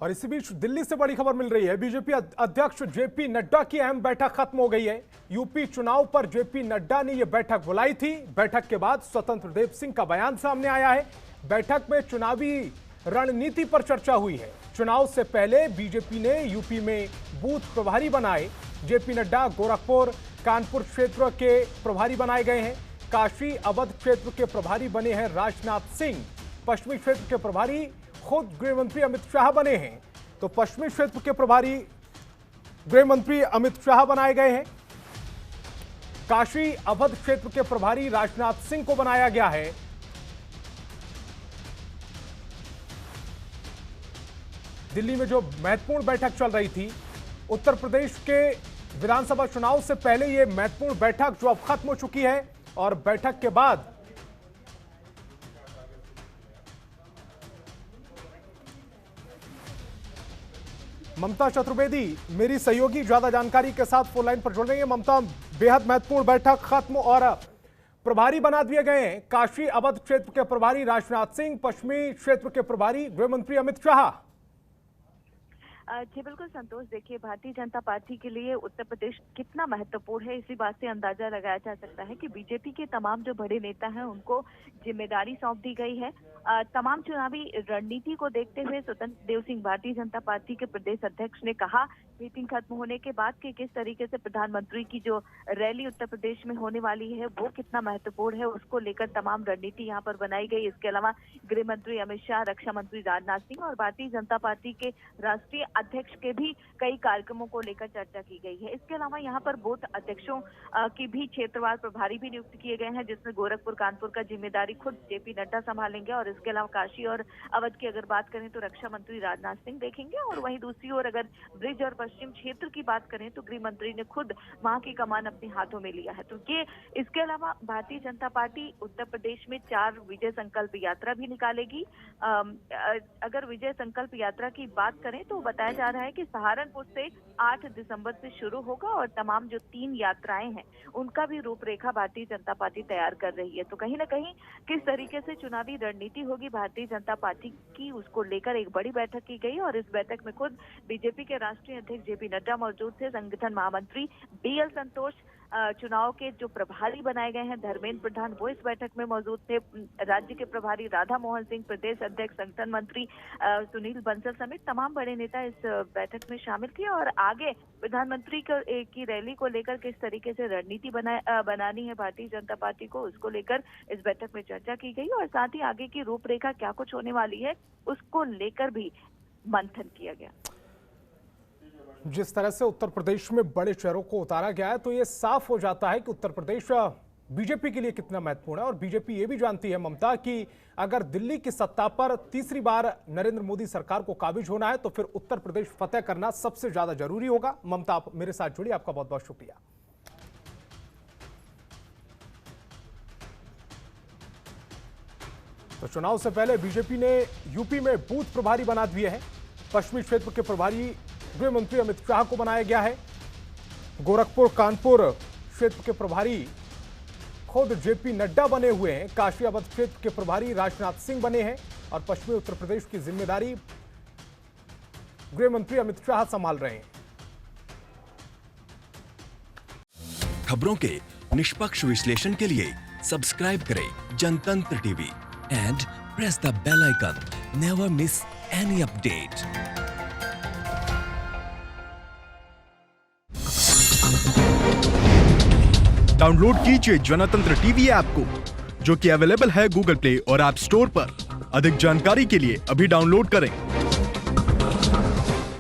और इसी बीच दिल्ली से बड़ी खबर मिल रही है। बीजेपी अध्यक्ष जेपी नड्डा की अहम बैठक खत्म हो गई है। यूपी चुनाव पर जेपी नड्डा ने यह बैठक बुलाई थी। बैठक के बाद स्वतंत्र देव सिंह का बयान सामने आया है। बैठक में चुनावी रणनीति पर चर्चा हुई है। चुनाव से पहले बीजेपी ने यूपी में बूथ प्रभारी बनाए। जेपी नड्डा गोरखपुर कानपुर क्षेत्र के प्रभारी बनाए गए हैं। काशी अवध क्षेत्र के प्रभारी बने हैं राजनाथ सिंह। पश्चिमी क्षेत्र के प्रभारी खुद गृह मंत्री अमित शाह बने हैं। तो पश्चिमी क्षेत्र के प्रभारी गृह मंत्री अमित शाह बनाए गए हैं। काशी अवध क्षेत्र के प्रभारी राजनाथ सिंह को बनाया गया है। दिल्ली में जो महत्वपूर्ण बैठक चल रही थी, उत्तर प्रदेश के विधानसभा चुनाव से पहले यह महत्वपूर्ण बैठक जो अब खत्म हो चुकी है, और बैठक के बाद ममता चतुर्वेदी मेरी सहयोगी ज्यादा जानकारी के साथ फोन लाइन पर जुड़ रही है। ममता, बेहद महत्वपूर्ण बैठक खत्म और प्रभारी बना दिए गए हैं। काशी अवध क्षेत्र के प्रभारी राजनाथ सिंह, पश्चिमी क्षेत्र के प्रभारी गृह मंत्री अमित शाह। जी बिल्कुल संतोष, देखिए भारतीय जनता पार्टी के लिए उत्तर प्रदेश कितना महत्वपूर्ण है, इसी बात से अंदाजा लगाया जा सकता है कि बीजेपी के तमाम जो बड़े नेता हैं उनको जिम्मेदारी सौंप दी गई है। तमाम चुनावी रणनीति को देखते हुए स्वतंत्र देव सिंह भारतीय जनता पार्टी के प्रदेश अध्यक्ष ने कहा मीटिंग खत्म होने के बाद कि किस तरीके से प्रधानमंत्री की जो रैली उत्तर प्रदेश में होने वाली है वो कितना महत्वपूर्ण है, उसको लेकर तमाम रणनीति यहाँ पर बनाई गई। इसके अलावा गृह मंत्री अमित शाह, रक्षा मंत्री राजनाथ सिंह और भारतीय जनता पार्टी के राष्ट्रीय अध्यक्ष के भी कई कार्यक्रमों को लेकर चर्चा की गई है। इसके अलावा यहाँ पर बूथ अध्यक्षों की भी क्षेत्रवार प्रभारी भी नियुक्त किए गए हैं, जिसमें गोरखपुर कानपुर का जिम्मेदारी खुद जेपी नड्डा संभालेंगे। और इसके अलावा काशी और अवध की अगर बात करें तो रक्षा मंत्री राजनाथ सिंह देखेंगे। और वहीं दूसरी ओर अगर ब्रिज और पश्चिम क्षेत्र की बात करें तो गृह मंत्री ने खुद वहां की कमान अपने हाथों में लिया है। तो ये इसके अलावा भारतीय जनता पार्टी उत्तर प्रदेश में 4 विजय संकल्प यात्रा भी निकालेगी। अगर विजय संकल्प यात्रा की बात करें तो बताया जा रहा है कि सहारनपुर से 8 दिसंबर से शुरू होगा और तमाम जो 3 यात्राएं हैं उनका भी रूपरेखा भारतीय जनता पार्टी तैयार कर रही है। तो कहीं ना कहीं किस तरीके से चुनावी रणनीति होगी भारतीय जनता पार्टी की, उसको लेकर एक बड़ी बैठक की गई। और इस बैठक में खुद बीजेपी के राष्ट्रीय अध्यक्ष जेपी नड्डा मौजूद थे, संगठन महामंत्री बीएल संतोष, चुनाव के जो प्रभारी बनाए गए हैं धर्मेंद्र प्रधान वो इस बैठक में मौजूद थे, राज्य के प्रभारी राधा मोहन सिंह, प्रदेश अध्यक्ष संगठन मंत्री सुनील बंसल समेत तमाम बड़े नेता इस बैठक में शामिल थे। और आगे प्रधानमंत्री की रैली को लेकर किस तरीके से रणनीति बनानी है भारतीय जनता पार्टी को, उसको लेकर इस बैठक में चर्चा की गई। और साथ ही आगे की रूपरेखा क्या कुछ होने वाली है उसको लेकर भी मंथन किया गया। जिस तरह से उत्तर प्रदेश में बड़े शहरों को उतारा गया है, तो ये साफ हो जाता है कि उत्तर प्रदेश बीजेपी के लिए कितना महत्वपूर्ण है। और बीजेपी ये भी जानती है ममता कि अगर दिल्ली की सत्ता पर तीसरी बार नरेंद्र मोदी सरकार को काबिज होना है तो फिर उत्तर प्रदेश फतेह करना सबसे ज्यादा जरूरी होगा। ममता, आप मेरे साथ जुड़ी, आपका बहुत बहुत शुक्रिया। तो चुनाव से पहले बीजेपी ने यूपी में बूथ प्रभारी बना दिए हैं। पश्चिमी क्षेत्र के प्रभारी गृह मंत्री अमित शाह को बनाया गया है। गोरखपुर कानपुर क्षेत्र के प्रभारी खुद जेपी नड्डा बने हुए हैं। काशी अवध क्षेत्र के प्रभारी राजनाथ सिंह बने हैं। और पश्चिमी उत्तर प्रदेश की जिम्मेदारी गृह मंत्री अमित शाह संभाल रहे हैं। खबरों के निष्पक्ष विश्लेषण के लिए सब्सक्राइब करें Janatantra TV and press the bell icon. Never miss any update. Download कीजिए जनतंत्र टीवी ऐप को, जो कि अवेलेबल है गूगल प्ले और ऐप स्टोर पर। अधिक जानकारी के लिए अभी डाउनलोड करें।